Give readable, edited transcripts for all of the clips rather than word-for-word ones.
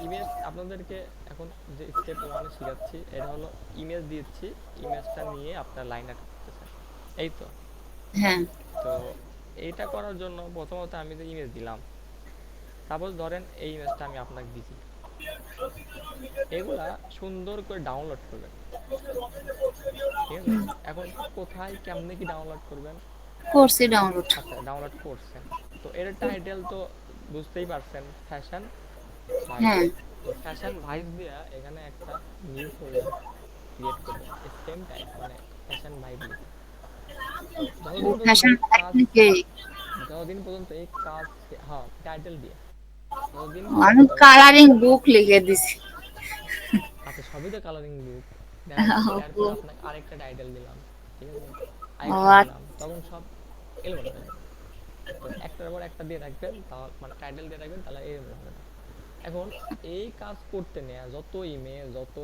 Image আপনাদেরকে এখন যে স্টেপ ওয়ানে শেখাচ্ছি এটা হলো ইমেজ দিচ্ছি, ইমেজটা নিয়ে আপনার লাইন আর্ট করতেছেন, এই তো। হ্যাঁ তো এইটা করার জন্য প্রথমত আমি যে ইমেজ দিলাম, সাপোজ ধরেন এই ইমেজটা আমি আপনাকে দিছি, এগুলা সুন্দর করে ডাউনলোড করবেন, ঠিক আছে? এখন কোথায় কেমনে কি ডাউনলোড করবেন? করছি ডাউনলোড। আচ্ছা, ডাউনলোড করছেন, তো এর টাইটেল তো বুঝতেই পারছেন, ফ্যাশন ভাইবস। হ্যাঁ তো ফ্যাশন ভাইবস দিয়া এখানে একটা নিউ ফোল্ডার ক্রিয়েট করবেন, সেম টাইপ মানে ফ্যাশন ভাইব লিখে। ও যতদিন পর্যন্ত ফ্যাশন এই কাজ, টেকনিকে। যতদিন পর্যন্ত এই কাজ, হ্যাঁ টাইটেল দিয়ে, যতদিন আমি পর্যন্ত। কালারিং বুক লিখে দিছি। আচ্ছা, সবই তো কালারিং বুক। দেখা যাচ্ছে এরপর ও আপনাকে আরেকটা টাইটেল দিলাম, ঠিক আছে, ও আরেকটা আচ্ছা। দিলাম, তখন সব এলোমেলো হয়ে যাবে। তো একটার পর একটা দিয়ে রাখবেন, তা মানে টাইটেল দিয়ে রাখবেন, তাহলে এলোমেলো হবে না। এখন এই কাজ করতে নেওয়া যত ইমেল, যত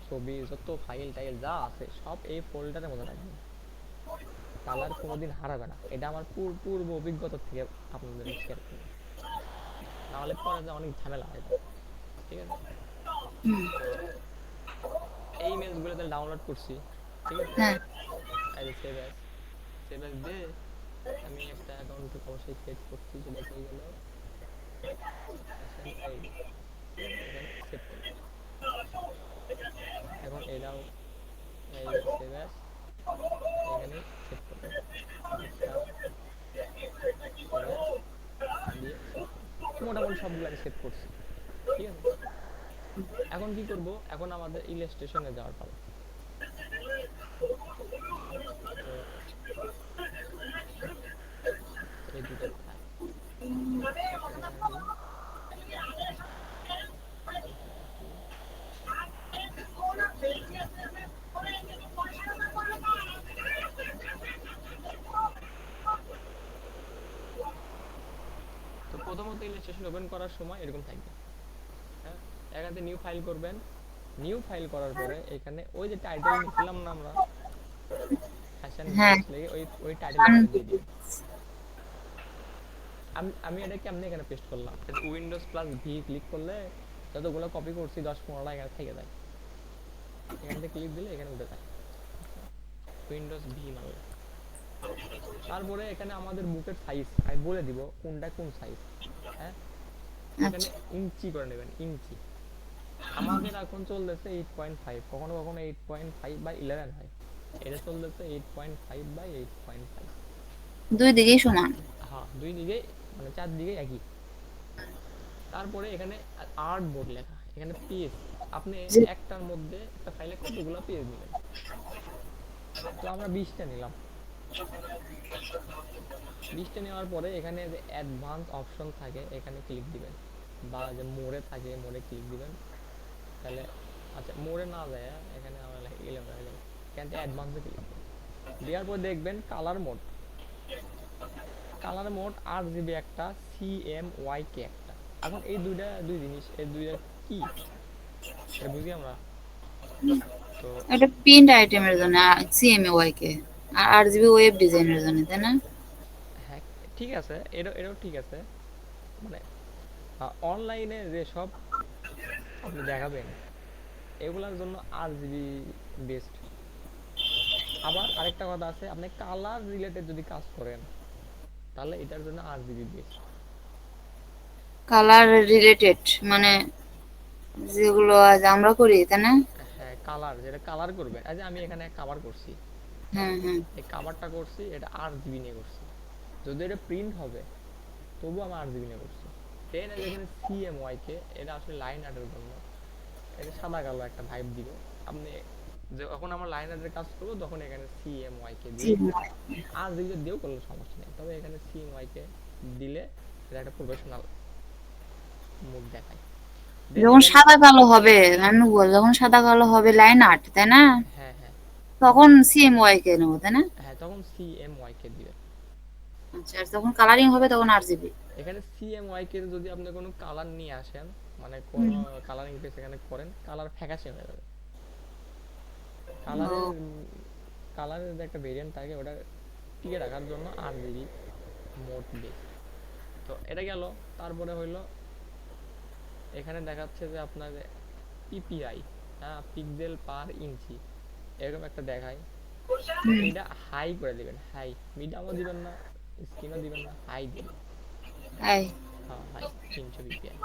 ছবি, যত ফাইল টাইল যা আছে সব এই ফোল্ডারের মধ্যে রাখবেন, কালার কোনোদিন হারাবে না। এটা আমার পূর্ব অভিজ্ঞতা থেকে আপনাদের শেয়ার করলাম, নাহলে পরে যা অনেক ঝামেলা হয়ে যায়, ঠিক আছে? হুম, তো এই ইমেজগুলো তাহলে ডাউনলোড করছি, ঠিক আছে, হ্যাঁ এই যে সেভ অ্যাজ, সেভ অ্যাজ দে আমি একটা অ্যাকাউন্ট অবশ্যই ক্রিয়েট করছি, যেটা হয়ে গেল ফ্যাশন আইডি, ঠিক আছে, এখানে সেভ করলাম। এখন এটাও এই যে সেভ অ্যাজ, এখানেই সেভ করলাম, একটা সেভ অ্যাজ দিয়ে সেভ করলাম। মোটামুটি সবগুলো আমি সেভ করছি, ঠিক আছে। এখন কি করব, এখন আমাদের ইলাস্ট্রেশনে যাওয়ার পালা। তো এই দুইটা কোথায়, এখানে আসি, এখানে আসি, তো প্রথমত ইলাস্ট্রেশন ওপেন করার সময় এরকম থাকবে, হ্যাঁ। এখানে নিউ ফাইল করবেন, নিউ ফাইল করার পরে এখানে ওই যে টাইটেল নিছিলাম না আমরা, ফ্যাশন হ্যাঁ। ভাইবস লেগে ওই টাইটেলটা এখানে দিয়ে দিবেন। আমি এটা কেমনে এখানে পেস্ট করলাম, উইন্ডোজ প্লাস ভি ক্লিক করলে যতগুলো কপি করছি 10-15টা এখানে থেকে যায়, এখান থেকে ক্লিক দিলে এখানে উঠে যায়, উইন্ডোজ ভি মারলে। তারপরে এখানে আমাদের বুকের সাইজ আমি বলে দিব কোনটা কোন সাইজ, হ্যাঁ। এখানে আচ্ছা ইঞ্চি করে নেবেন, ইঞ্চি। আমাদের এখন চলতেছে 8.5, কখনো কখনো 8.5/11 হয়, এটা চলতেছে 8.5/8.5। দুই দিকেই সমান। হ্যাঁ, দুই দিকে মানে চারদিকে একই। তারপরে এখানে আর্ট বোর্ড লেখা, এখানে পেজ, আপনি যে একটার মধ্যে একটা ফাইলে কতগুলো পেজ নেবেন, তো আমরা 20টা নিলাম। 20টা নেওয়ার পরে এখানে যে অ্যাডভান্স অপশন থাকে এখানে ক্লিক দিবেন, বা যে মোড়ে থাকে মোড়ে ক্লিক দিবেন, তাহলে আচ্ছা মোড়ে না যায়, এখানে আমরা এলাম হয়ে যাবে, এখান থেকে অ্যাডভান্সে ক্লিক দিন, দেওয়ার পর দেখবেন colour mode, colour mode RGB একটা, CMYK একটা। এখন এই দুইটা দুই জিনিস, এই দুইটা কি এটা বুঝি আমরা। তো এটা প্রিন্ট আইটেমের জন্য সিএমএওয়াই কে, আর আরজিবি ওয়েব ডিজাইনের জন্য, তাই না? হ্যাঁ, ঠিক আছে, এটাও ঠিক আছে, মানে অনলাইনে যে সব আপনি দেখাবেন এগুলার জন্য RGB বেস্ট। আবার আরেকটা কথা আছে, আপনি কালার রিলেটেড যদি কাজ করেন তাহলে এটার জন্য RGB বেস্ট। কালার রিলেটেড মানে যেগুলো আজ আমরা করি, তাই না? হ্যাঁ, কালার যেটা কালার করবেন, এই যে আমি এখানে কাভার করছি, হ্যাঁ, হ্যাঁ হ্যাঁ। এই কাভারটা করছি এটা RGB নিয়ে করছি, যদি এটা প্রিন্ট হবে তবু আমি RGB নিয়ে করছি। দেন যেখানে CMYK, এটা আসলে লাইন আর্টের জন্য, এটা সাদা কালো একটা ভাইব দিবে। আপনি যখন আমরা লাইন আর্টের কাজ করবো তখন এখানে CMYK দিয়ে, RGB দিয়েও করলে সমস্যা নেই, তবে এখানে CMYK দিলে এটা একটা প্রফেশনাল মুখ দেখায়। দেন যখন এখানে, সাদা কালো হবে, আমি বল, যখন সাদা কালো হবে লাইন আর্ট, তাই না? হ্যাঁ হ্যাঁ, তখন সিএমওয়াই কে নেবো, তাই না? হ্যাঁ তখন CMYK দিবেন। আচ্ছা, আর যখন কালারিং হবে তখন আরজিবি। এখানে CMYK যদি আপনি কোনো কালার নিয়ে আসেন, মানে কোনো কালারিং পেজ এখানে করেন, কালার ফ্যাকাশে হয়ে যাবে। কালারের ও কালারের যে একটা ভেরিয়েন্ট থাকে ওটা টিকে রাখার জন্য RGB মোড বেস্ট। তো এটা গেল। তারপরে হইলো এখানে দেখাচ্ছে যে আপনার পিপিআই, হ্যাঁ, পিক্সেল পার ইঞ্চি, এরকম একটা দেখায়। তো হুম। এইটা হাই করে দিবেন, হাই, মিডিয়ামও দিবেন না, স্ক্রিনও দিবেন না, হাই দিবেন। হাই। হ্যাঁ হাই, 300 পিপিআই।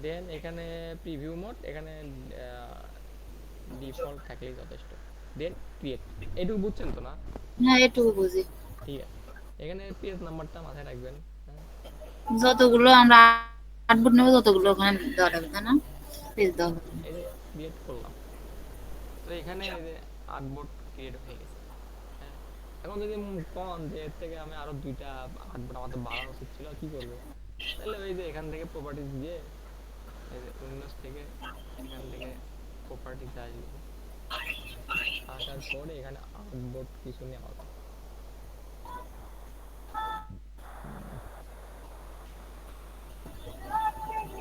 দেন এখানে প্রিভিউ মোড, এখানে ডিফল্ট থাকলেই যথেষ্ট। দেন ক্রিয়েট, এটুকু বুঝছেন তো না? হ্যাঁ, এটুকু বুঝি। ঠিক আছে, এখানে পেজ নাম্বারটা মাথায় রাখবেন, হ্যাঁ। যতগুলো আমরা আউটপুট নেবো ততগুলো ওখানে দেওয়া লাগবে, তাই না? পেজ দেওয়া লাগবে। এই যে ক্রিয়েট করলাম, তো এখানে এই যে আর্টবোর্ড ক্রিয়েট হয়ে গেছে, হ্যাঁ। এখন যদি কন যে এর থেকে আমি আরো 2টা আর্টবোর্ড আমাদের বাড়ানো উচিত ছিল, কি করব? তাহলে ওই যে এখান থেকে প্রপার্টিজ দিয়ে, এই যে উইন্ডোজ থেকে এখান থেকে প্রপার্টিতে আসবো, আসার পরে এখানে আর্টবোর্ড কিছু নেওয়া যায়।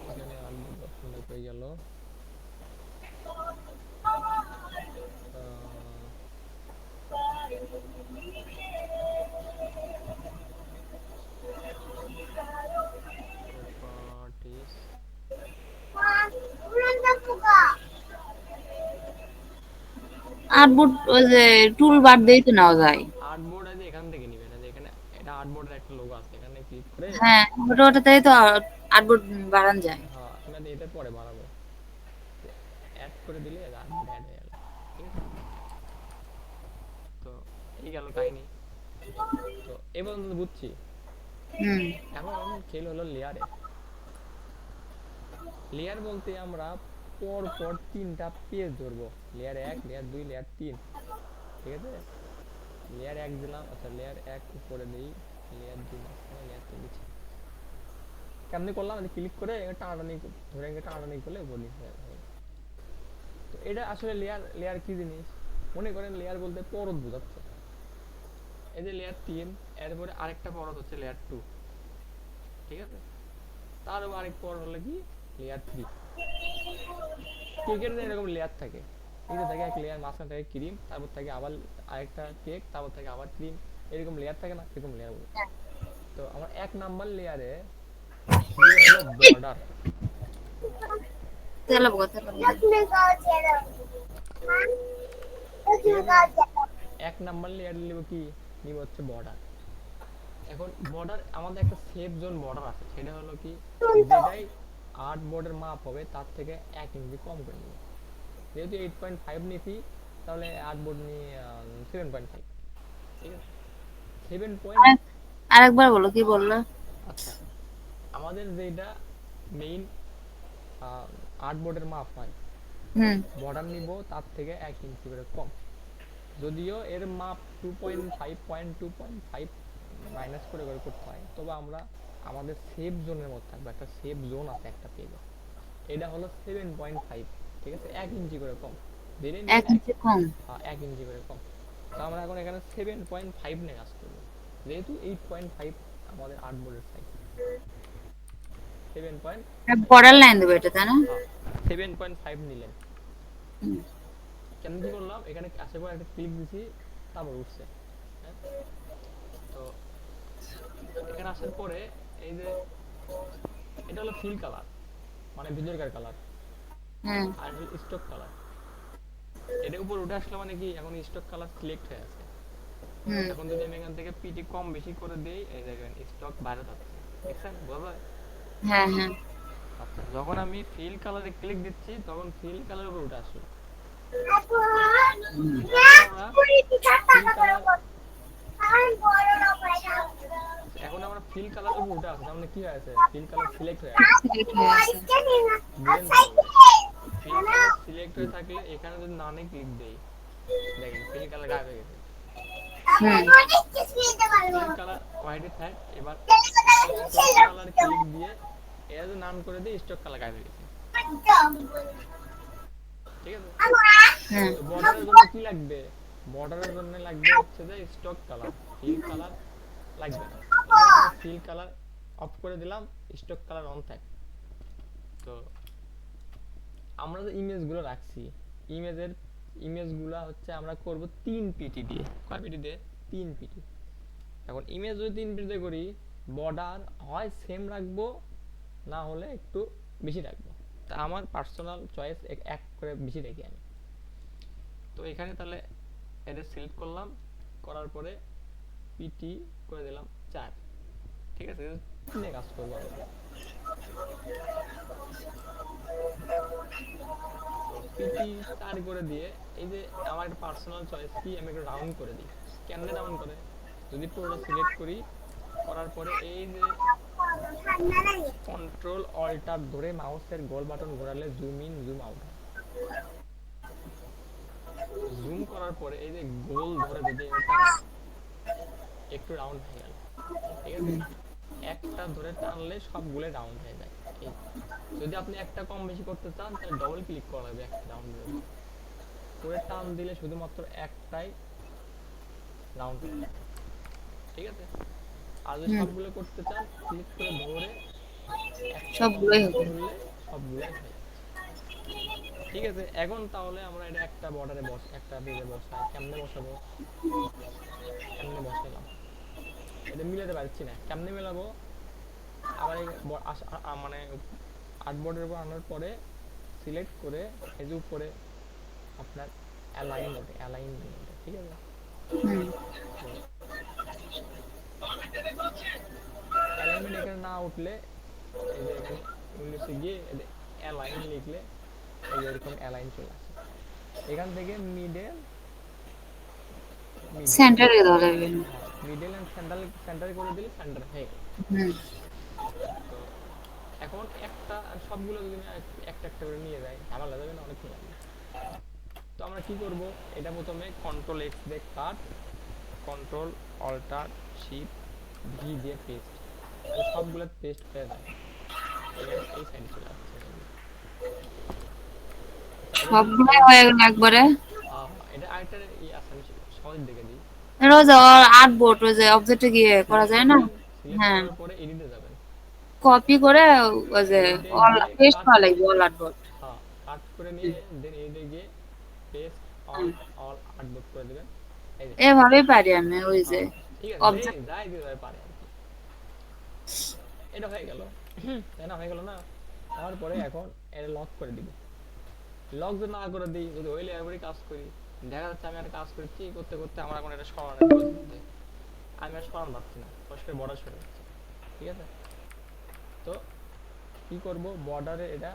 এখানে আর্টবোর্ড অপশনটা পেয়ে গেল। প্রপার্টিজ, আউটপুট ওই যে টুল বার দিয়েই তো নেওয়া যায়। আর্টবোর্ড আছে এখান থেকে নিবেন, এই যে এখানে এটা আর্টবোর্ডের একটা লোগো আছে, এখানে ক্লিক করে, হ্যাঁ, ওটাতেই তো আউটপুট বাড়ানো যায়। হ্যাঁ আমি এটার পরে বাড়াবো, অ্যাড করে দিলে আর্টবোর্ড অ্যাড হয়ে গেল, ঠিক আছে। তো এই গেল কাহিনী। তো এবার আমরা বুঝছি। হুম। এখন খেল হলো লেয়ারের। লেয়ার বলতে আমরা পর পর 3টা পেজ ধরবো, লেয়ার 1, লেয়ার 2, লেয়ার 3, ঠিক আছে। লেয়ার 1 দিলাম, আচ্ছা লেয়ার 1 উপরে দেই, লেয়ার 2 মাঝখানে, লেয়ার 3 নিচে। কেমনি করলাম, ক্লিক করে টানাটানি ধরে টানাটানি করলে উপর নিচে হয়ে গেল। তো এটা আসলে লেয়ার, লেয়ার কি জিনিস? মনে করেন লেয়ার বলতে পরত বোঝাচ্ছে। এই যে লেয়ার 3, এরপরে আরেকটা পরত হচ্ছে লেয়ার 2, ঠিক আছে। তার উপর আরেক পরত হলো কি, লেয়ার 3। কেকের এরকম লেয়ার থাকে, এই যে থাকে এক লেয়ার, মাঝখানে থাকে ক্রিম, তারপর থাকে আবার আরেকটা কেক, তারপর থাকে আবার ক্রিম, এরকম লেয়ার থাকে না, এরকম লেয়ার বলে। তো আমার 1 নাম্বার লেয়ারে দিবে হলো বর্ডার। তেলাবো কথা বলবো। ঠিক আছে, 1 নাম্বার লেয়ার নিব কি, নিব হচ্ছে বর্ডার। এখন বর্ডার আমাদের একটা সেফ জোন বর্ডার আছে, সেটা হলো কি, যেটাই আর্টবোর্ডের মাপ হবে তার থেকে 1 ইঞ্চি কম করে নিব। যেহেতু 8.5 নিছি, তাহলে আর্টবোর্ড নিয়ে 7.5, ঠিক আছে। 7 আরেকবার বলো, কি বললো? আচ্ছা, আমাদের যেটা মেইন আর্টবোর্ডের মাপ হয়, হুম। বর্ডার নিব তার থেকে 1 ইঞ্চি করে কম। যদিও এর মাপ 2.5 মাইনাস করে করে করতে হয়, তবে আমরা আমাদের সেফ জোনের মধ্যে থাকবো, একটা সেফ জোন আছে একটা পেজে, এটা হলো 7.5, ঠিক আছে, 1 ইঞ্চি করে কম। ধরে নিন 1 ইঞ্চি কম। 1 ইঞ্চি করে কম। তো আমরা এখন এখানে 7.5 নিয়ে কাজ করবো, যেহেতু 8.5 আমাদের আর্টবোর্ডের সাইজ। 7. বর্ডার লাইন দেবো এটা, তাই না? হ্যাঁ, 7.5 নিলেন। হুম। কেন কি করলাম, এখানে আসার পর একটা ক্লিক দিছি, তারপর উঠছে, হ্যাঁ। তো এখানে আসার পরে এই যে এটা হলো ফিল কালার, মানে ভিতরকার কালার, হুম। আর স্টক কালার। এটা উপর উঠে আসলে মানে কি, এখন স্টক কালার সিলেক্ট হয়ে আছে। হুম। এখন যদি আমি এখান থেকে পিটি কম বেশি করে দেই, এই দেখেন স্টক বাইরে যাচ্ছে, দেখছেন বোঝা যায়? হ্যাঁ, হ্যাঁ। আচ্ছা, যখন আমি ফিল কালারে ক্লিক দিচ্ছি তখন ফিল কালার উপর উঠে আসলো। এখন আমরা ফিল কালার, এখন আমরা ফিল কালার উপর উঠে আসছে, তার মানে কি হয়ে আছে, ফিল কালার সিলেক্ট হয়ে আছে, সিলেক্ট হয়ে আছে। বুঝেন তো? ফিল কালার সিলেক্ট হয়ে থাকলে এখানে যদি নানে ক্লিক দেই, দেখেন ফিল কালার গায়েব হয়ে গেছে। হুম। ফিল কালার হোয়াইটে থাক, এবার স্টক কালার ক্লিক দিয়ে এটা যদি নাম করে দিই, স্টক কালার গায়েব হয়ে গেছে, ঠিক আছে। হুম। তো বর্ডারের জন্য কি লাগবে, বর্ডারের জন্য লাগবে হচ্ছে যে স্টক কালার, ফিল কালার লাগবে না। এই জন্য আমরা ফিল কালার অফ করে দিলাম, স্টক কালার অন থাক। তো আমরা যে ইমেজগুলো রাখছি, ইমেজের ইমেজগুলো হচ্ছে আমরা করব 3 পিটি দিয়ে। কয় পিটি দিয়ে? 3 পিটি। এখন ইমেজ যদি 3 পিটি দিয়ে করি, বর্ডার হয় সেম রাখবো, না হলে একটু বেশি রাখবো। তা আমার পার্সোনাল চয়েস এক করে বেশি রেখে আমি। তো এখানে তাহলে এটা সিলেক্ট করলাম, করার পরে পিটি করে দিলাম 4। ঠিক আছে, তিনে কাজ করবো আমরা। তো পিটি 4 করে দিয়ে এই যে আমার একটা পার্সোনাল চয়েস কি, আমি একটু রাউন্ড করে দিই। কেমনে রাউন্ড করে, যদি পুরোটা সিলেক্ট করি, করার পরে এই যে কন্ট্রোল অল্টার ধরে মাউসের গোল বাটন ঘোরালে জুম ইন জুম আউট হয়। জুম করার পরে এই যে গোল ধরে যদি আমি টানি, একটু রাউন্ড হয়ে গেল। ঠিক আছে, একটা ধরে টানলে সবগুলো রাউন্ড হয়ে যায়। এই যদি আপনি একটা কম বেশি করতে চান তাহলে ডবল ক্লিক করা লাগবে একটা রাউন্ডের উপর, করে টান দিলে শুধুমাত্র একটাই রাউন্ড হবে। ঠিক আছে, আর যদি হুম, সবগুলো করতে চান ক্লিক করে ধরে একটা কম সবগুলোই বেশি হবে। করলে সবগুলাই হয়ে যাচ্ছে। ঠিক আছে, এখন তাহলে আমরা এটা একটা বর্ডারে একটা পেজে বসাই। কেমনে বসাবো, কেমনে বসাইলাম এটা মিলাতে পারছি না, কেমনে মেলাবো। আবার এই মানে আর্টবোর্ডের উপর আনার পরে সিলেক্ট করে এই যে উপরে আপনার অ্যালাইন ওঠে, অ্যালাইনমেন্ট ওঠে। ঠিক আছে, হুম, তো অ্যালাইনমেন্ট এখানে না উঠলে এই যে এখানে উইন্ডোজে গিয়ে অ্যালাইন লিখলে এই যে এরকম অ্যালাইন চলে আসে। এখান থেকে মিডল, মিডল, সেন্টারে দেওয়া লাগবে। হ্যাঁ মিডল এন্ড সেন্টার, সেন্টার করে দিলে সেন্টার হয়ে গেল। হুম, তো এখন একটা সবগুলো যদি আমি একটা একটা করে নিয়ে যাই ঝামেলা যাবে না, অনেক লাগবে। তো আমরা কি করব, এটা প্রথমে কন্ট্রোল এক্স দিয়ে কাট, কন্ট্রোল অল্টার শিফট ভি দিয়ে পেস্ট, তাহলে সবগুলো পেস্ট হয়ে যায়। এই সাইডে চলে আসছে এগুলো। আচ্ছা এটা যদি সবগুলাই সেভ, হয়ে গেল একবারে। হ্যাঁ হ্যাঁ এটা আরেকটা আছে, আমি সহজ দেখে দিই। রোজ আর্টবোর্ড ওই যে অবজেক্টে গিয়ে করা সিলেক্ট যায় না? করবেন, সিলেক্ট হ্যাঁ, করার পরে এডিটে যাবেন, কপি করে ওই যে এডিটে অল গিয়ে পেস্ট কাট, করা লাগবে অল আর্টবোর্ড। হ্যাঁ কাট করে নিয়ে দেন এডিটে গিয়ে পেস্ট অন অল আর্টবোর্ড করে দিবেন। এই যে এভাবেই পারি আমি ওই যে হ্যাঁ ঠিক আছে, যে অবজেক্ট। যাই দিতে পারে আর কি। এটা হয়ে গেল, তাই না, হয়ে গেল না। হওয়ার পরে এখন এটা লক করে দিব। লক যদি না করে দিই, যদি ওই লেয়ারে কাজ করি, দেখা যাচ্ছে আমি একটা কাজ করছি, করতে করতে আমার এখন এটা সরানোর প্রয়োজন আছে, আমি আর সরান পাচ্ছি না, ফস করে বর্ডার সরে যাচ্ছে। ঠিক আছে, তো কি করব, বর্ডারে এটা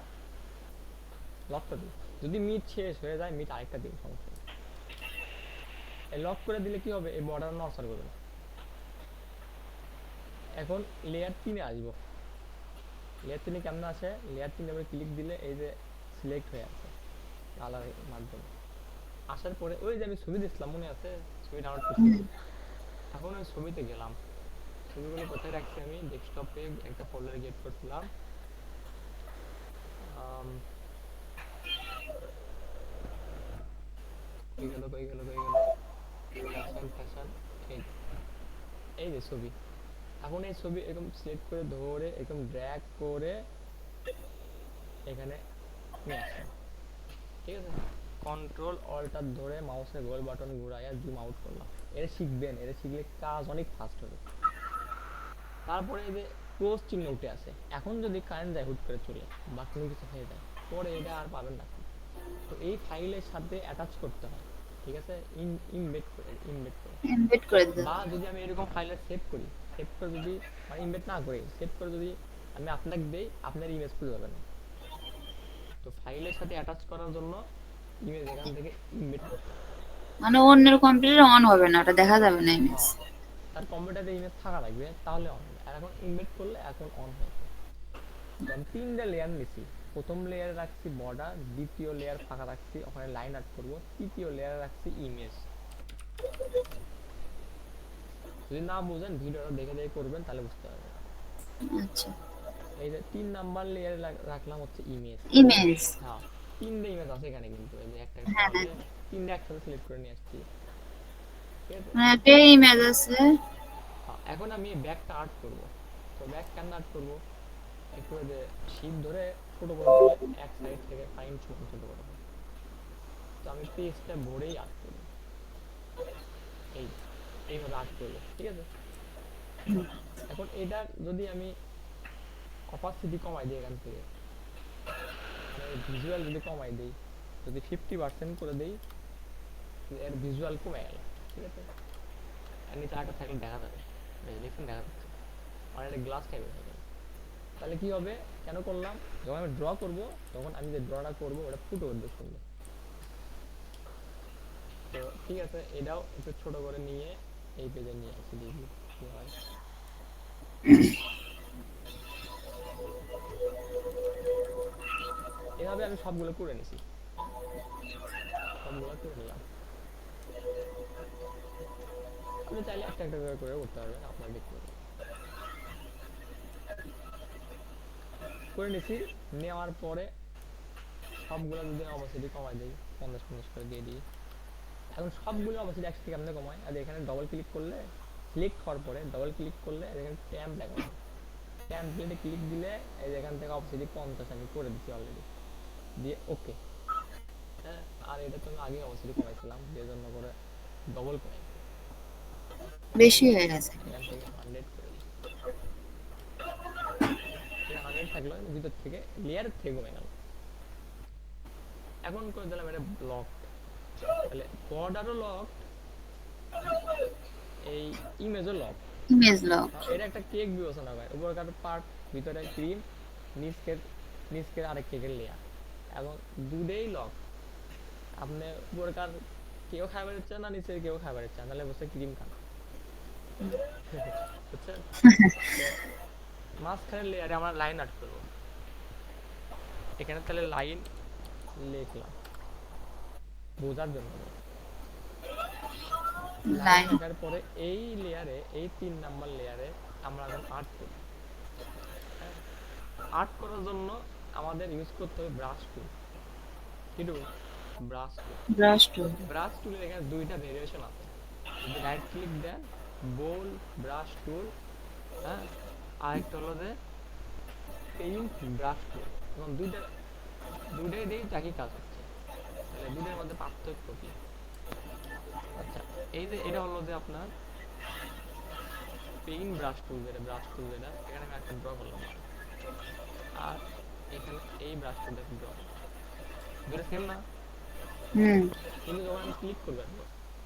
লকটা দিই। যদি মিট শেষ হয়ে যায় মিট আরেকটা দিন, সমস্যা নেই। এই লক করে দিলে কি হবে, এই বর্ডার নড়চড় করবে না। এখন লেয়ার 3 এ আসবো। লেয়ার 3 এ কেমন আছে, লেয়ার 3 এ ক্লিক দিলে এই যে সিলেক্ট হয়ে আছে কালার মাধ্যমে। আসার পরে ওই যে আমি ছবি দিছিলাম মনে আছে, ছবি ডাউনলোড করছিলাম, এখন ওই ছবিতে গেলাম। ছবিগুলো কোথায় রাখছি, আমি ডেস্কটপে একটা ফোল্ডারে গেট করছিলাম। আম, কই গেল কই গেল কই গেল, ফ্যাশন ফ্যাশন, এই যে, এই যে ছবি। এখন এই ছবি এরকম সিলেক্ট করে ধরে এরকম ড্র্যাগ করে এখানে নিয়ে আসলাম। ঠিক আছে, কন্ট্রোল অল্টার ধরে মাউসের গোল বাটন ঘুরাইয়া জুম আউট করলাম। এটা শিখবেন, এটা শিখলে কাজ অনেক ফাস্ট হবে। তারপরে এই যে ক্লোজ চিহ্ন উঠে আছে, এখন যদি কারেন্ট যায় হুট করে চলে বা কোনো কিছু হয়ে যায়, পরে এটা আর পাবেন না। তো এই ফাইলের সাথে অ্যাটাচ করতে হয়। ঠিক আছে, ইমবেড করে, ইমবেড করে। এমবেড করে দিতে বা হবে। যদি আমি এরকম ফাইলে সেভ করি, সেভ করে যদি মানে ইমবেড না করে সেভ করে যদি আমি আপনাকে দেই, আপনার ইমেজ খুঁজে যাবে না। তো ফাইলের সাথে অ্যাটাচ করার জন্য ইমেজ এখান থেকে ইমবেড করতে হবে। মানে অন্যের কম্পিউটারে অন হবে না, ওটা দেখা যাবে না ইমেজ। হ্যাঁ, তার কম্পিউটারে ইমেজ থাকা লাগবে তাহলে অন হবে, আর এখন ইমবেড করলে এখন অন হয়ে যাবে। তো আমি 3টা লেয়ার নিছি। প্রথম লেয়ারে রাখছি বর্ডার, দ্বিতীয় লেয়ার ফাঁকা রাখছি, ওখানে লাইন আর্ট করব, তৃতীয় লেয়ারে রাখছি ইমেজ। যদি না বুঝেন ভিডিওটা দেখে দেখে করবেন তাহলে বুঝতে পারবেন। আচ্ছা, এই যে 3 নাম্বার লেয়ারে রাখলাম হচ্ছে ইমেজ। ইমেজ। হ্যাঁ, 3টে ইমেজ আছে এখানে, কিন্তু এই যে একটা একটা হ্যাঁ, করে 3টে একসাথে সিলেক্ট করে নিয়ে আসছি। ঠিক আছে, মানে একটা ইমেজ আছে। হ্যাঁ এখন আমি ব্যাকটা আর্ট করব। তো ব্যাক কেন আর্ট করব, একটু ওই যে শিপ ধরে ছোট করে দিলে এক সাইড থেকে ফাইন ছোট ছোট করে হবে। তো আমি পেজটা ভরেই আর্ট করব, এই এইভাবে আর্ট করব। ঠিক আছে, এখন এটা যদি আমি অপাসিটি কমাই দিই এখান থেকে, মানে ভিজুয়াল যদি কমাই দেই, যদি 50% করে দেই, এর ভিজুয়াল কমে গেল, ঠিক আছে? আর নিচে আরেকটা থাকলে দেখা যাবে, দেখুন দেখা যাচ্ছে, মানে এটা গ্লাস টাইপের হয়ে গেল। তাহলে কি হবে, কেন করলাম, যখন আমি ড্র করব তখন আমি যে ড্রটা করব ওটা ফুটে উঠবে সুন্দর। তো ঠিক আছে, এটাও একটু ছোট করে নিয়ে এই পেজে নিয়ে আসি, দেখি কি হয়। এভাবে আমি সবগুলো করে নিছি, হ্যাঁ, সবগুলো করে নিলাম। আপনি চাইলে একটা একটা করে করতে পারবেন আপনার ব্যক্তিগত। করে নিছি, নেওয়ার পরে সবগুলো যদি অবসিডি কমাই দিই, 50-50 করে দিয়ে দিই। এখন সবগুলো অবসিডি একসাথে কেমনে কমায়, আর এখানে ডবল ক্লিক করলে, সিলেক্ট হওয়ার পরে ডবল ক্লিক করলে এখানে ট্যাম্প দেখাবে, ট্যাম্পলেটে ক্লিক দিলে এই যে এখান থেকে অবসিডি 50 আমি করে দিচ্ছি অলরেডি, দিয়ে ওকে। হ্যাঁ, আর এটা তো আমি আগে অবসিডি কমাইছিলাম, যে জন্য করে ডবল কমাই, বেশি হয়ে গেছে। এখান থেকে 100 করে দিই। এটা 100 থাকলো, ভিতর থেকে লেয়ার থেকে কমে গেল। এখন করে দিলাম এটা ব্লক, তাহলে বর্ডারও লক, এই ইমেজও লক। Image lock. এটা একটা কেক বিবেচনা করে, উপরকার পার্ট, ভিতরে ক্রিম, নিচকের নিচকের আরেক কেকের লেয়ার, এবং দুটেই লক। আপনি উপরকার কেউ খাবার চান না নিচের কেউ খাবার চান, তাহলে বসে ক্রিম খান, বুঝছেন? তো মাঝখানের লেয়ারে আমরা লাইন আর্ট করবো, এখানে তাহলে লাইন লিখলাম বোঝার জন্য। Line line. লেখার পরে এই লেয়ারে, এই 3 নাম্বার লেয়ারে আমরা এখন আর্ট করব। আর্ট করার জন্য আমাদের ইউজ করতে হবে ব্রাশ টুল। কি tool? Brush tool. Brush tool. Brush টুলের এখানে দুইটা ভেরিয়েশন আছে, যদি রাইট ক্লিক দেন বোল ব্রাশ টুল, হ্যাঁ, আরেকটা হলো যে পেইন্ট ব্রাশ টুল, এবং দুইটাই দিয়ে একই কাজ হচ্ছে, তাহলে দুইটার মধ্যে পার্থক্য কি? আচ্ছা, এই যে এটা হলো যে আপনার পেইন্ট ব্রাশ টুল, যেটা ব্রাশ টুল, যেটা এখানে আমি একটা ড্র করলাম, আর এখানে এই ব্রাশ টুলটা ড্র করলাম, দুটো সেম না? হুম। কিন্তু যখন আমি ক্লিক করব,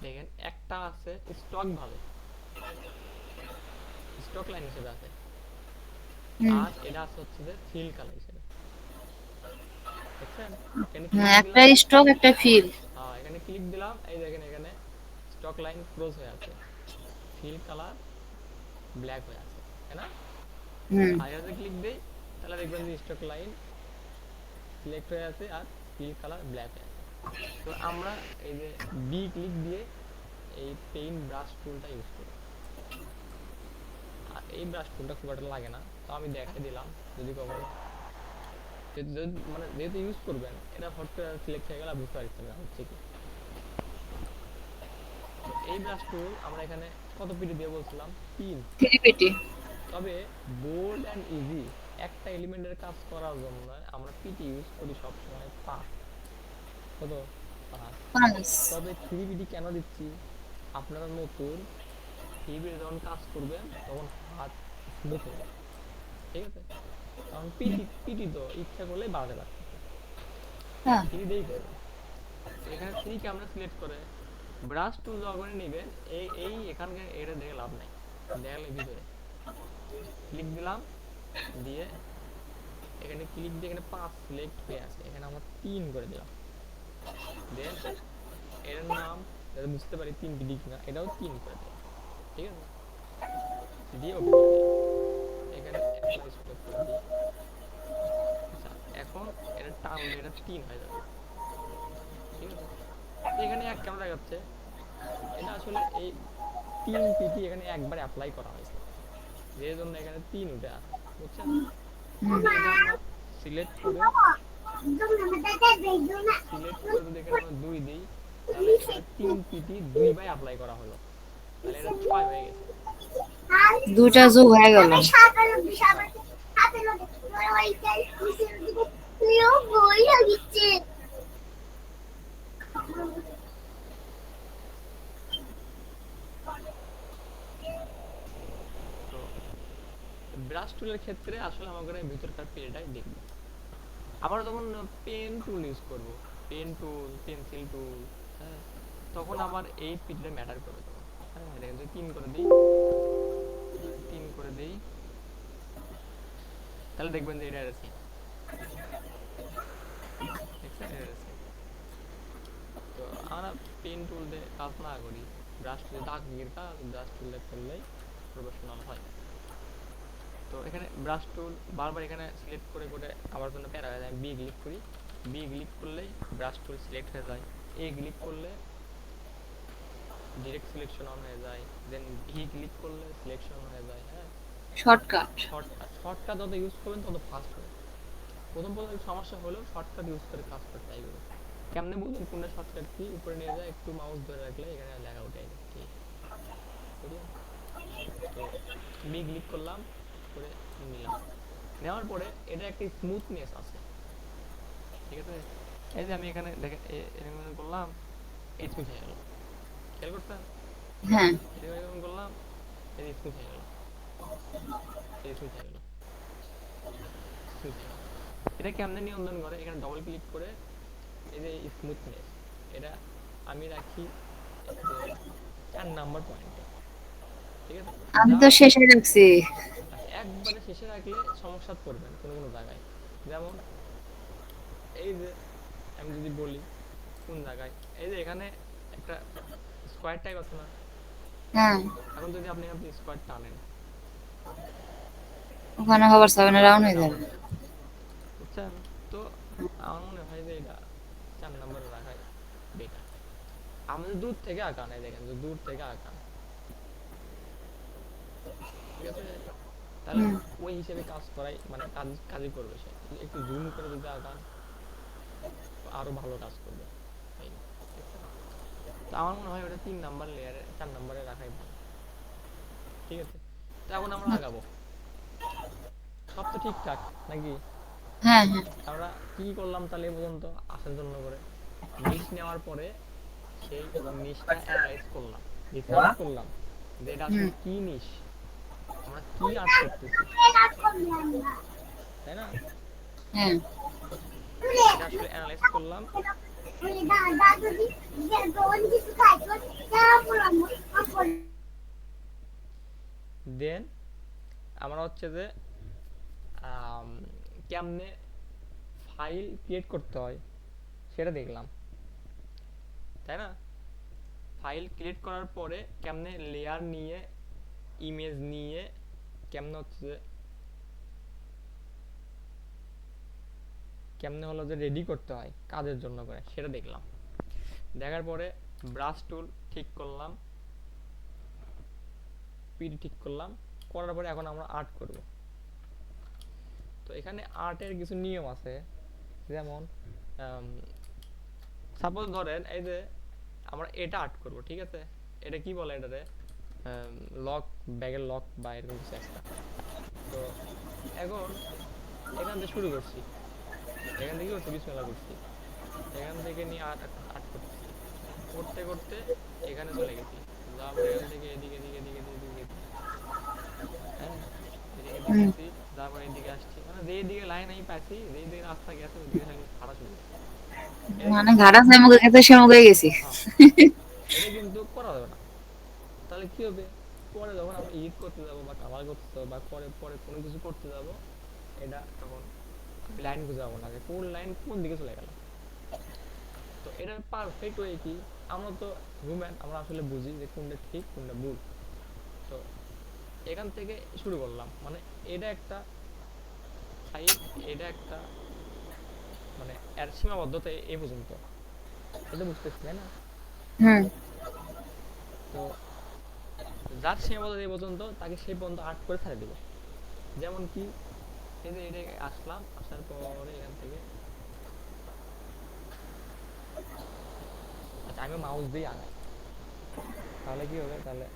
দেখেন একটা আছে স্টক ভাবে, স্টক লাইন হিসেবে আছে, আর এটা আছে হচ্ছে যে ফিল কালার হিসেবে, দেখছেন? এখানে ক্লিক একটা দিলাম, স্ট্রোক একটা ফিল। হ্যাঁ, এখানে ক্লিক দিলাম, এই দেখেন এখানে স্টক লাইন ক্লোজ হয়ে আছে, ফিল কালার ব্ল্যাক হয়ে আছে, তাই না? হুম। আর যদি ক্লিক দেই তাহলে দেখবেন যে স্টক লাইন সিলেক্ট হয়ে আছে আর ফিল কালার ব্ল্যাক হয়ে আছে। তো আমরা এই যে বি ক্লিক দিয়ে এই পেইন্ট ব্রাশ টুলটা ইউজ করি, আর এই ব্রাশ টুলটা খুব একটা লাগে না, তো আমি দেখাই দিলাম, যদি কখনো মানে যেহেতু ইউজ করবেন, এটা হট করে সিলেক্ট হয়ে গেলে বুঝতে পারছেন না হচ্ছে কি। তো এই ব্রাশ টুল আমরা এখানে কত পিটি দিয়ে বলছিলাম? 3। 3 পেটি। তবে বোল্ড অ্যান্ড ইজি একটা এলিমেন্টের কাজ করার জন্য আমরা পিটি ইউজ করি সবসময় 5। কত? 5। 5। তবে 3 পিটি কেন দিচ্ছি, আপনারা নতুন 3 পিটি যখন কাজ করবেন তখন হাত স্মুথ হবে, ঠিক আছে? কারণ পিটি পিটি তো ইচ্ছা করলে বাড়াতে পারতেছে, হ্যাঁ। 3 দিয়েই করবেন। তো এখানে 3 কে আমরা সিলেক্ট করে ব্রাশ টুল যখন নেবেন, এই এখানকার এটা দেখে লাভ নাই, দেখালে ভিতরে ক্লিক দিলাম, দিয়ে এখানে ক্লিক দিয়ে এখানে 5 সিলেক্ট হয়ে আছে, এখানে আমরা 3 করে দিলাম, দেন এর নাম যাতে বুঝতে পারি 3 পিডি কিনা, এটাও 3 করে দিলাম, ঠিক আছে? দিয়ে ওকে করে দিলাম, এখানে অ্যাপ্লাই স্টপ করে দিই। আচ্ছা, এখন এটা টানলে এটা 3 হয়ে যাবে, ঠিক আছে? তো এখানে এক কেন দেখাচ্ছে, এটা আসলে এই 3 পিটি এখানে একবার অ্যাপ্লাই করা হয়েছে, যে জন্য এখানে 3 উঠে আছে, বুঝছেন? হুম। যদি এটা আমরা সিলেক্ট করে যদি এখানে আমরা 2 দিই, তাহলে এখানে 3 পিটি 2 বার অ্যাপ্লাই করা হলো, তাহলে এটা 6 হয়ে গেছে। দুটা যোগ হয়ে গেল। হ্যাঁ, তো ব্রাশ টুলের ক্ষেত্রে আসলে আমাদের ভিতরকার পেজটাই দেখব। আবার যখন পেন টুল ইউজ করব, পেন টুল, পেন্সিল টুল, হ্যাঁ, তখন আবার এই পিঠটা ম্যাটার করে তখন। হ্যাঁ, দেখেন যদি 3 করে দিই, 3 করে দিই, তাহলে দেখবেন যে এটা সেম। দেখছেন, এটা সেম। তো আমরা পেন টুল দিয়ে কাজ না করি, ব্রাশ টুল দাগের কাজ ব্রাশ টুল দিয়ে করলেই প্রফেশনাল হয়। তো এখানে ব্রাশ টুল বারবার এখানে সিলেক্ট করে করে আমার জন্য প্যারা হয়ে যায়। বি ক্লিক করি, বি ক্লিক করলেই ব্রাশ টুল সিলেক্ট হয়ে যায়। এ ক্লিক করলে ডিরেক্ট সিলেকশন অন হয়ে যায়, দেন ভি ক্লিক করলে সিলেকশন হয়ে যায়। হ্যাঁ, শর্টকাট। শর্টকাট, শর্টকাট যত ইউজ করবেন তত ফাস্ট হবে। প্রথম প্রথম একটু সমস্যা হলেও শর্টকাট ইউজ করে কাজ করতে ট্রাই করুন। কেমনে বুঝুন কোনটা শর্টকাট কি? উপরে নিয়ে যায় একটু মাউস ধরে রাখলে এখানে লেখা উঠে যায় কি, বুঝলেন? তো বি ক্লিক করলাম, করে নিলাম। নেওয়ার পরে এটা একটা স্মুথনেস আছে, ঠিক আছে? এই যে আমি এখানে দেখেন এরকম করলাম, এই স্মুথ হয়ে গেল, খেয়াল করছেন? হ্যাঁ। এরকম করলাম, এই স্মুথ হয়ে গেল, এই স্মুথ হয়ে গেল, স্মুথ হয়ে গেল। এটা কেমনে নিয়ন্ত্রণ করে? এখানে ডবল ক্লিক করে এই যে স্মুথনেস, এটা আমি রাখি যে 4 নাম্বার পয়েন্টে, ঠিক আছে? আমি তো যাওয়ার শেষে রাখছি। আচ্ছা, একবারে শেষে রাখলে সমস্যাত পড়বেন কোনো কোনো জায়গায়। যেমন এই যে আমি যদি বলি কোন জায়গায়, এই যে এখানে একটা স্কোয়ার টাইপ আছে না? হ্যাঁ, এখন যদি আপনি স্কোয়ার টানেন, ওখানে হবার সামনে রাউন্ড হয়ে ডাউন যাবে। হয়ে যাবে, বুঝছেন? তো আমার মনে হয় যে এটা 4 নাম্বারে রাখাই বেটার। আপনি যদি দূর থেকে আঁকান, এই দেখেন যদি দূর থেকে আঁকান, ঠিক আছে, তাহলে হুম। ওই হিসেবে কাজ করাই মানে কাজই করবে সে। একটু জুম করে যদি আঁকান আরো ভালো কাজ করবে, এই, দেখছেন? তো আমার মনে হয় ওটা 3 নাম্বার লেয়ারে 4 নাম্বারে রাখাই ভালো, ঠিক আছে? তো এখন আমরা আগাবো, সব তো ঠিকঠাক নাকি? হ্যাঁ, হ্যাঁ। আমরা কি কি করলাম তাহলে এ পর্যন্ত আসার জন্য করে? নিশ নেওয়ার পরে সেই নিশটা অ্যানালাইজ করলাম, রিসার্চ করলাম যে এটা হুম। আসলে কি নিশ, আমরা কি আর্ট করতেছি, তাই না? হ্যাঁ। এটা আসলে অ্যানালাইজ করলাম। দেন আমরা হচ্ছে যে আম, কেমনে ফাইল ক্রিয়েট করতে হয় সেটা দেখলাম, তাই না? ফাইল ক্রিয়েট করার পরে কেমনে লেয়ার নিয়ে, ইমেজ নিয়ে, কেমনে হচ্ছে যে কেমনে হলো যে রেডি করতে হয় কাজের জন্য করে সেটা দেখলাম। দেখার পরে ব্রাশ টুল ঠিক করলাম, পিডি ঠিক করলাম, করার পরে এখন আমরা আর্ট করব। তো এখানে আর্টের কিছু নিয়ম আছে, যেমন সাপোজ ধরেন এই যে আমরা এটা আর্ট করব, ঠিক আছে? এটা কি বলে এটারে, লক, ব্যাগের লক বা এরকম কিছু একটা। তো এখন এখান থেকে শুরু করছি, এখান থেকে করছি বিসমিল্লাহ করছি, এখান থেকে নিয়ে আর্ট আর্ট করতেছি, করতে করতে এখানে চলে গেছি, যাওয়ার পরে এখান থেকে এদিকে এদিকে এদিকে এদিকে গেছি, হ্যাঁ, এদিকে এদিকে হুম। গেছি, তারপর এদিকে আসছি, মানে যেই দিকে লাইন আমি পাইছি, যেই দিকে রাস্তা গেছে ওইদিকে খালি হাঁটা শুরু করছি, এটা মানে কিন্তু ঘাটা মুখে গেছে সে মুখে গেছি। হ্যাঁ, এটা কিন্তু করা যাবে না। তাহলে কি হবে? পরে যখন আমরা এডিট করতে যাব বা কালার করতে যাব বা পরে পরে কোনো কিছু করতে যাব, এটা তখন আমি লাইন খুঁজে পাবো না যে কোন লাইন কোন দিকে চলে গেল। তো এটার পারফেক্ট ওয়ে কি? আমরা তো হিউম্যান, আমরা আসলে বুঝি যে কোনটা ঠিক কোনটা ভুল। তো এখান থেকে শুরু করলাম, মানে এটা একটা সাইড, এটা একটা, মানে এর সীমাবদ্ধতা এই পর্যন্ত, এটা বুঝতেছি তাই না? হুম। তো যার সীমাবদ্ধতা এই পর্যন্ত তাকে সেই পর্যন্ত আর্ট করে ছেড়ে দিব। যেমন কি, এই যে এটা আসলাম, আসার পরে এখান থেকে, আচ্ছা আমি মাউস দিয়ে আগাই, তাহলে কি হবে? তাহলে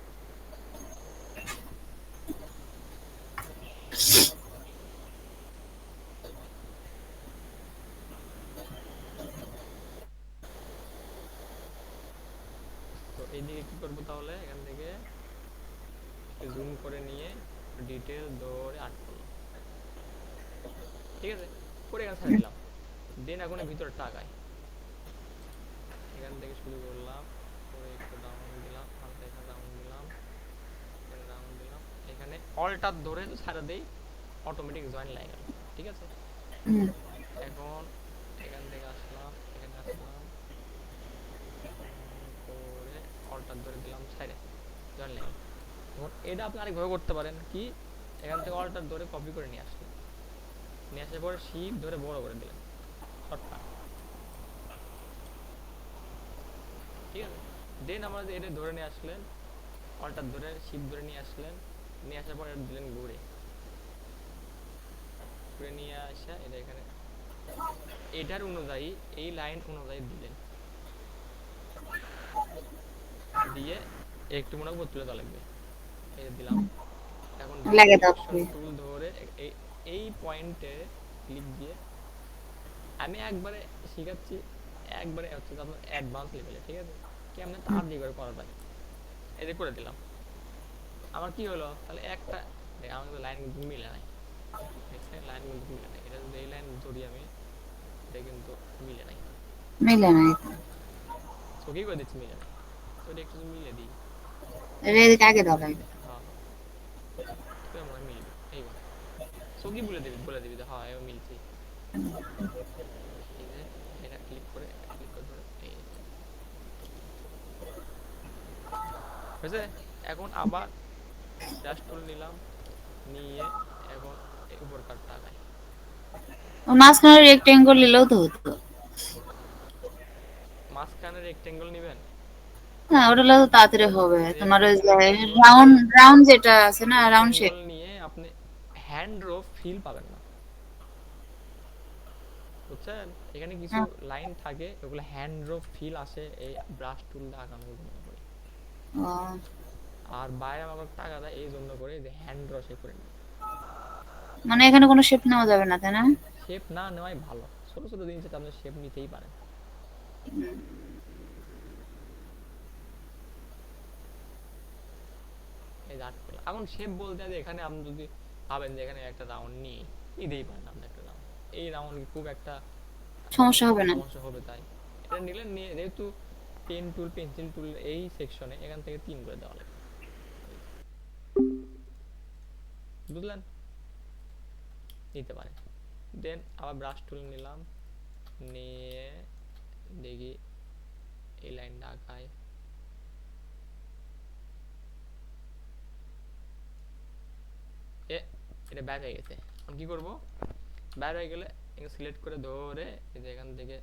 তো এইদিকে কি করবো? তাহলে এখান থেকে জুম করে নিয়ে ডিটেল ধরে আর্ট করলাম, ঠিক আছে? করে এখানে ছেড়ে দিলাম। দেন এখন ভিতরে টাকায় এখান থেকে শুরু করলাম, করে একটু ডাউন দিলাম, হালকা এখানে ডাউন দিলাম, এখানে ডাউন দিলাম, এখানে অল্টার ধরে ছাড়া দেই, অটোমেটিক জয়েন লেগে গেল। ঠিক আছে, হুম। এখন এখান থেকে আসলাম, এখানে আসলাম, করে অল্টার ধরে দিলাম সাইডে, জয়েন লেগে গেল। এখন এটা আপনি আরেকভাবে করতে পারেন কি, এখান থেকে অল্টার ধরে কপি করে নিয়ে আসলেন, নিয়ে আসার পরে শিপ ধরে বড় করে দিলেন, শর্টকাট। ঠিক আছে, দেন আমাদের এটা ধরে নিয়ে আসলেন, অল্টার ধরে শিপ ধরে নিয়ে আসলেন, নিয়ে আসার পর এটা দিলেন ঘুরে, ঘুরে নিয়ে আসা এটা এখানে এটার অনুযায়ী এই লাইন অনুযায়ী দিলেন, দিয়ে একটু মনে উপর তুলে দেওয়া লাগবে, এই যে দিলাম। এখন লাগে সিলেকশন তারপরে। টুল ধরে এই পয়েন্টে ক্লিক দিয়ে আমি একবারে শিখাচ্ছি, একবারে হচ্ছে আপনার অ্যাডভান্স লেভেলে। ঠিক আছে, কেমনে তার দিয়ে করে করা যায়, এই যে করে দিলাম। আমার কি হলো তাহলে একটা আমার কিন্তু লাইন কিন্তু মিলে নাই, দেখছেন লাইন কিন্তু মিলে নাই, এটা যদি এই লাইন ধরি আমি, এটা কিন্তু মিলে নাই। মিলে নাই। তো কি করে দিচ্ছি মিলে নাই, তো এটা একটু মিলে দিই। এটা এদিকে আগে দাও লাগবে। হ্যাঁ হ্যাঁ, তো মনে হয় মিলবে এইবার। সো কি বলে দিবি যে হ্যাঁ এবার মিলছে। এই যে এটা ক্লিক করে ধরে এই হয়েছে। এখন আবার ব্রাশ টুল নিলাম, নিয়ে এখন এই উপর কাটটা আগাই। মাঝখানে রেক্টেঙ্গল নিলেও তো হতো। মাঝখানে রেক্টেঙ্গল নিবেন, না ওটা হলে তো তাড়াতাড়ি হবে, তোমার ওই যে রেক্টেঙ্গল রাউন্ড নিয়ে রাউন্ড যেটা আছে না, রাউন্ড শেপ। রেক্টেঙ্গল নিয়ে আপনি হ্যান্ড ড্র ফিল পাবেন না, বুঝছেন? এখানে কিছু লাইন থাকে ওগুলো হ্যান্ড ড্র ফিল আসে এই ব্রাশ টুল দিয়ে আঁকানোর জন্য করে। আর বাইরে আমার টাকা দেয় এই জন্য করে যে হ্যান্ড ড্র সে করে নিই। মানে এখানে কোনো শেপ নেওয়া যাবে না, তাই না? শেপ না নেওয়াই ভালো, ছোট ছোট জিনিসে আপনি শেপ নিতেই পারেন। এই যে আর্ট করলাম, এখন শেপ বলতে যে এখানে আপনি যদি ভাবেন যে এখানে একটা রাউন্ড নিই, নিতেই পারেন আপনি একটা রাউন্ড, এই রাউন্ড খুব একটা সমস্যা হবে না। সমস্যা হবে তাই এটা নিলেন। নিয়ে যেহেতু পেন টুল পেন্সিল টুল এই সেকশনে এখান থেকে 3 করে দেওয়া লাগবে, বুঝলেন? নিতে পারেন। দেন আবার ব্রাশ টুল নিলাম, নিয়ে দেখি এই লাইনটা আঁকায়, এ এটা ব্যাক হয়ে গেছে। এখন কি করব, ব্যাক হয়ে গেলে সিলেক্ট করে ধরে এই যে এখান থেকে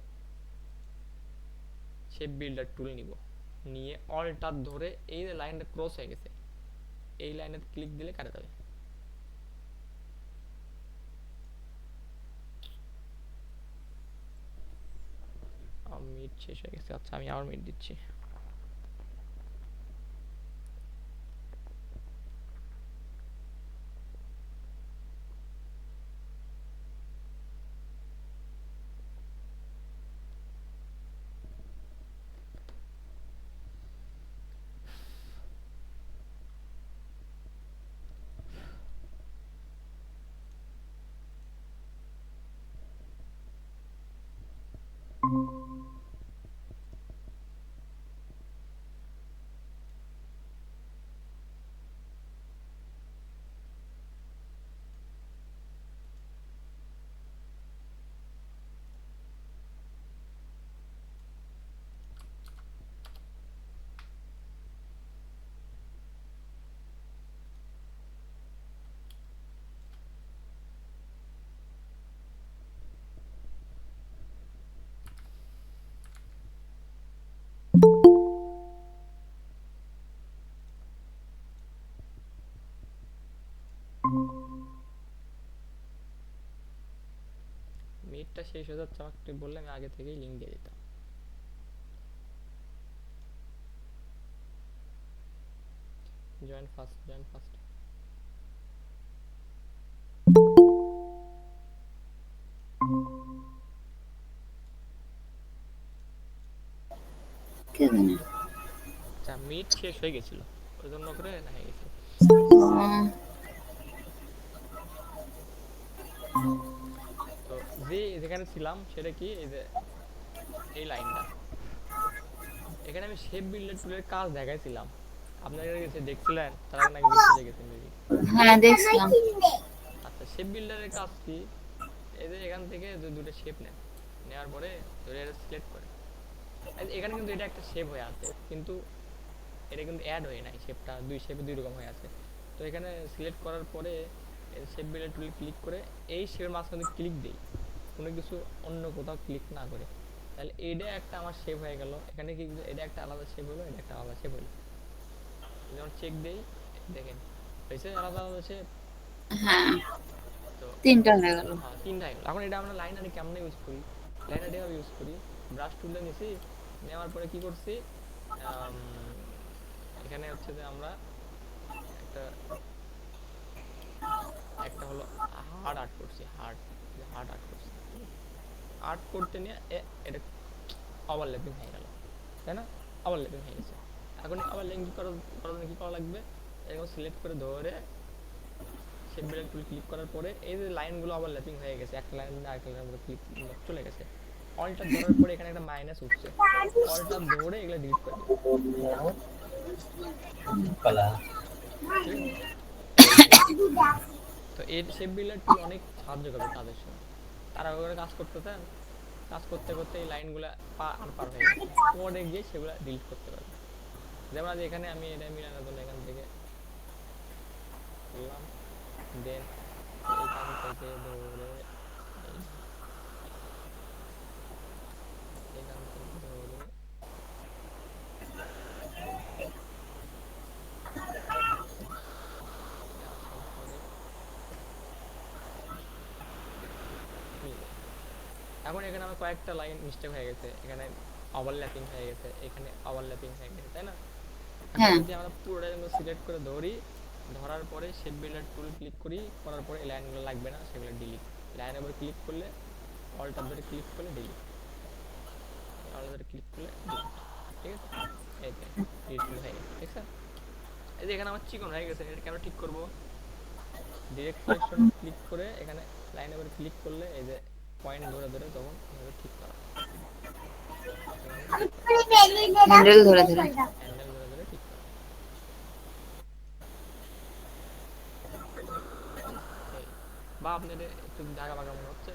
শেপ বিল্ডার টুল নিব, নিয়ে অল্টার ধরে এই যে লাইনটা ক্রস হয়ে গেছে এই লাইনে ক্লিক দিলে কাটা যাবে। মিট শেষ হয়ে গেছে, আচ্ছা আমি আবার মিট দিচ্ছি। মিটটা শেষ হয়ে যাচ্ছে, আমাকে বললে আমি আগে থেকেই লিঙ্ক দিয়ে দিতাম। Join first, join first. কে জানে। আচ্ছা মিট শেষ হয়ে গেছিল ওই জন্য করে না হয়ে গেছে। ও, তো যে যেখানে ছিলাম সেটা কি, এই যে এই লাইনটা, এখানে আমি শেপ বিল্ডার টুলের কাজ দেখাইছিলাম, আপনারা কাছে দেখছিলেন তার আগে নাকি বিস্তারিত গেছেন মেবি। হ্যাঁ দেখছিলাম। আচ্ছা, শেপ বিল্ডারের কাজ কি, এই যে এখান থেকে যে দুটো শেপ নেন, নেওয়ার পরে ধরে এটা সিলেক্ট করে, এখানে কিন্তু এটা একটা শেপ হয়ে আছে, কিন্তু এটা কিন্তু অ্যাড হয়ে নাই, শেপটা দুই শেপে দুই রকম হয়ে আছে। তো এখানে সিলেক্ট করার পরে শেপ বিল্ডার টুলে ক্লিক করে এই শেপের মাঝখানে ক্লিক দেই, কোনো কিছু অন্য কোথাও ক্লিক না করে, তাহলে এটা একটা আমার শেপ হয়ে গেল। এখানে কি এটা একটা আলাদা শেপ হলো, এটা একটা আলাদা শেপ হলো। যখন চেক দেই দেখেন হয়েছে আলাদা আলাদা শেপ। হ্যাঁ তো 3টা হয়ে গেল। হ্যাঁ, তিনটা হয়ে গেল। এখন এটা আমরা লাইন আরে কেমনে ইউজ করি, লাইন আরে ইউজ করি, ব্রাশ টুলটা নিছি, নেওয়ার পরে কি করছি, আম, এখানে হচ্ছে যে আমরা একটা একটা হলো হার্ড আর্ট করছি, হার্ড হার্ড আর্ট করছি, আর্ট করতে নিয়ে এটা ওভারল্যাপিং হয়ে গেল, তাই না, ওভারল্যাপিং হয়ে গেছে। এখন ওভারল্যাপিং করার জন্য কি করা লাগবে, এরকম সিলেক্ট করে ধরে শেপ বিল্ডার টুল ক্লিক করার পরে এই যে লাইনগুলো ওভারল্যাপিং হয়ে গেছে, একটা লাইন থেকে আরেকটা লাইনের উপরে ক্লিক চলে গেছে, অল্টার ধরার পরে এখানে একটা মাইনাস উঠছে, অল্টার ধরে এগুলো ডিলিট করে দিবেন, ঠিক আছে। এই যে তো এর শেপ বিল্ডার টুল অনেক সাহায্য করবে কাজের সময়, তারা করে কাজ করতে চান, কাজ করতে করতে এই লাইনগুলো পার হয়ে গেছে, কোডে গিয়ে সেগুলো ডিলিট করতে পারবে। যেমন আজ এখানে আমি এটা মিলানোর জন্য এখান থেকে করলাম, দেন এখান থেকে ধরে এই এখান থেকে ধরে আসার পরে মিলে, এখন এখানে আমার কয়েকটা লাইন মিস্টেক হয়ে গেছে, এখানে ওভারল্যাপিং হয়ে গেছে, এখানে ওভারল্যাপিং হয়ে গেছে, তাই না। এখন হ্যাঁ যদি আমরা পুরোটা সিলেক্ট করে ধরি, ধরার পরে শেপ বিল্ডার টুল ক্লিক করি, করার পরে এই লাইনগুলো লাগবে না, সেগুলো ডিলিট, লাইনের উপর ক্লিক করলে অল্টার ধরে ক্লিক করলে ডিলিট, অল্টার ধরে ক্লিক করলে ডিলিট, ঠিক আছে। এই যে ডিলিট কিন্তু হয়ে গেছে, ঠিক আছে। এই যে এখানে আমার চিকন হয়ে গেছে, এটাকে আমরা ঠিক করবো, ডিরেক্ট সিলেকশন ক্লিক করে এখানে লাইনের উপর ক্লিক করলে এই যে পয়েন্ট ধরে ধরে তখন এভাবে ঠিক করা, এভাবে ঠিক করা, হ্যান্ডেল ধরে ধরে। হ্যান্ডেল ধরে ধরে ঠিক করা, ঠিক আছে। এই বা আপনার একটু জায়গা বাঁকা মনে হচ্ছে,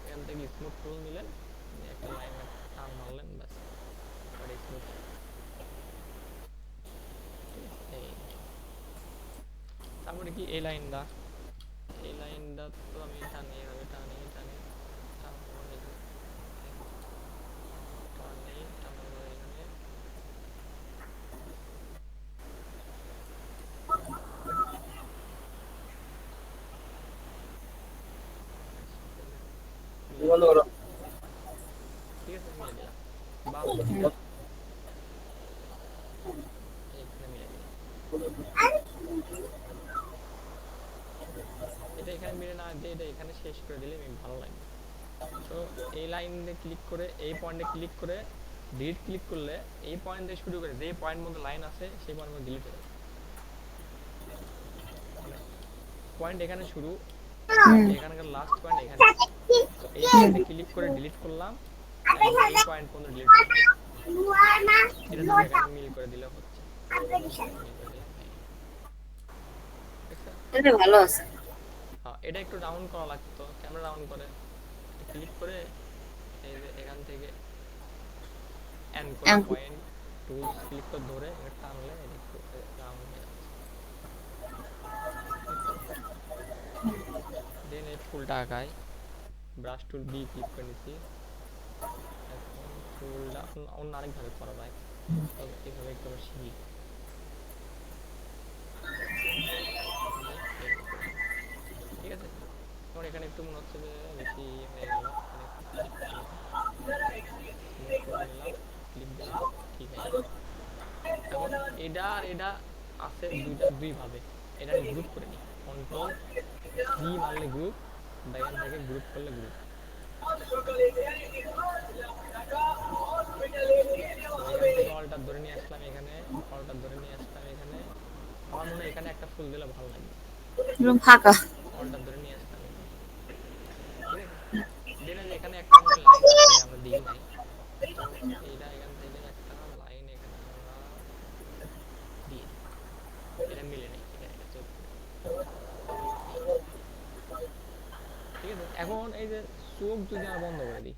এখান থেকে স্মুথ টুল নিলেন, নিয়ে একটা লাইনের টান মারলেন, ব্যাস এবারে স্মুথ, ঠিক আছে। এই তারপরে কি এই লাইনটা, এই লাইনটা তো আমি টানি, এভাবে টানি টানি টানার পরে এখানে টানি টানার পরে এখানে মিলাই দিলাম, ঠিক আছে, মিলাই দিলাম। বাম দিকে এখানে মিলাই দিলাম, এটা এখানে মিলে না দিয়ে এটা এখানে শেষ করে দিলে আমি ভালো লাগবে। তো এই লাইনে ক্লিক করে এই পয়েন্টে ক্লিক করে ডিলিট ক্লিক করলে এই পয়েন্ট থেকে শুরু করে যে পয়েন্ট মধ্যে লাইন আছে সেই পয়েন্ট মধ্যে ডিলিট হয়ে যাবে, মানে পয়েন্ট এখানে শুরু, এখানকার লাস্ট পয়েন্ট এখানে, তো এই পয়েন্টে ক্লিক করে ডিলিট করলাম, একদম এই পয়েন্ট পর্যন্ত ডিলিট হয়ে গেল, এটা শুধু এখানে মিল করে দিলে হচ্ছে, মিল করে দিলাম, এই দেখছেন। এটা ভালো আছে। হ্যাঁ, এটা একটু রাউন্ড করা লাগতো, ক্যামেরা রাউন্ড করে ক্লিক করে এই যে এখান থেকে অ্যানকর পয়েন্ট টুলস ক্লিক করে ধরে এটা টানলে এটা একটু রাউন্ড হয়ে যাচ্ছে, দেখছেন। দেন এই ফুলটা আঁকাই, ব্রাশ টুল বি ক্লিক করে নিচ্ছি, এখন ফুলটা অন্য আরেকভাবে করা যায়, তবে এইভাবে একটু আমরা শিখি, নিয়ে এইভাবে করে নিই, ঠিক আছে। এখন এখানে একটু মনে হচ্ছে যে বেশি হয়ে গেল, এখানে একটু ক্লিক করলাম, স্মুথ টুল নিলাম, ক্লিক দিলাম, ঠিক হয়ে গেল। এখন এটা আর এটা আছে দুই ভাবে, এটা আমি গ্রুপ করে নিই, কন্ট্রোল জি মারলে গ্রুপ, বা এখান থেকে গ্রুপ করলে গ্রুপ, তো এখান থেকে অল্টার ধরে নিয়ে আসলাম এখানে, অল্টার ধরে নিয়ে আসলাম এখানে, আমার মনে হয় এখানে একটা ফুল দিলে ভালো লাগবে, ফাঁকা। অল্টার ধরে নিয়ে আসলাম এখানে, ঠিক আছে। দেন দিই নাই। তো এইটা এখান থেকে একটা লাইন এখানে আমরা দিয়ে দিই, এটা মিলে নেই, এটা যোগ করি, এই ঠিক আছে। এখন এই যে চোখ যদি আমরা বন্ধ করে দিই,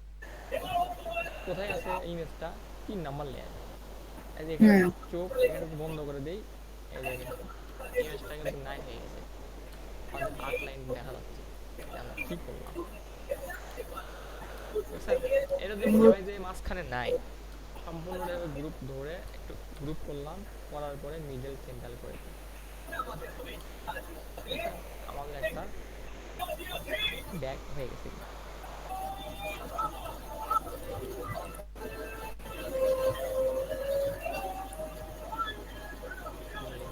কোথায় আছে ইমেজটা, 3 নাম্বার লেয়ারে, এই যে এখানে হুম চোখ, এখানে যদি বন্ধ করে দেই, এই যে দেখেন ইমেজটা কিন্তু নাই হয়ে গেছে, আমাদের 8 লাইন দেখা যাচ্ছে। এটা আমরা কি করলাম বুঝছেন? এটা দেখছি ভাই যে মাঝখানে নাই, সম্পূর্ণটা গ্রুপ ধরে একটু গ্রুপ করলাম, করার পরে মিডল সেন্টার করে দিলাম, দেখছেন আমাদের একটা ব্যাগ হয়ে গেছে কিন্তু। মিলে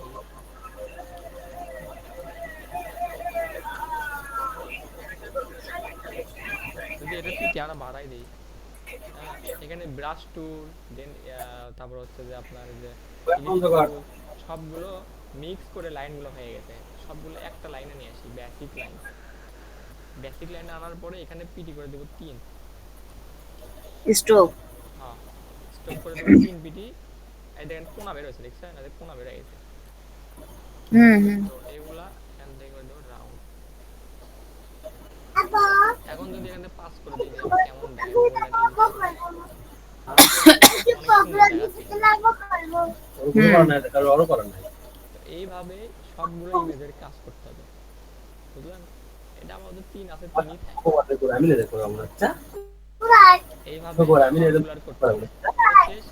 দিই, যদি এটা পিঠে আমরা বাড়াই দিই, হ্যাঁ এখানে ব্রাশ টুল, দেন তারপর হচ্ছে যে আপনার এই যে ইলিপস টুল, সবগুলো মিক্স করে লাইনগুলো হয়ে গেছে, সবগুলো একটা লাইনে নিয়ে আসি, বেসিক লাইন। বেসিক লাইনে আনার পরে এখানে পিটি করে দেবো 3, স্টোভ হ্যাঁ স্টপ করে দেবো 3 পিটি। এই দেখেন কোনা বের হয়েছে, দেখছেন না, কোনা বের হয়ে গেছে। হুম হুম তো এগুলা এখান থেকে করে দেবো রাউন্ড। এখন যদি এখান থেকে পাস করে দিই, দেখেন কেমন দেখায়, গোল্ডেন ইলিপস মতো, অনেক সুন্দর দেখাচ্ছে কিন্তু। তো এইভাবে সবগুলো ইমেজের কাজ করতে হবে, বুঝলেন? এটা আমাদের 3 আছে, 3ই থাকবে। এইভাবে সবগুলার করতে হবে। এটা শেষ,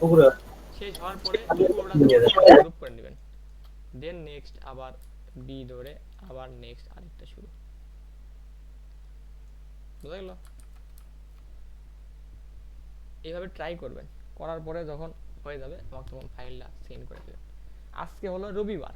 শেষ হওয়ার পরে এই পুরোটা যখন সব গ্রুপ করে নেবেন, দেন নেক্সট আবার বি ধরে আবার নেক্সট আরেকটা শুরু, বুঝা গেল? এইভাবে ট্রাই করবেন, করার পরে যখন হয়ে যাবে আমাকে তখন ফাইলটা সেন্ড করে দেবেন। আজকে হলো রবিবার,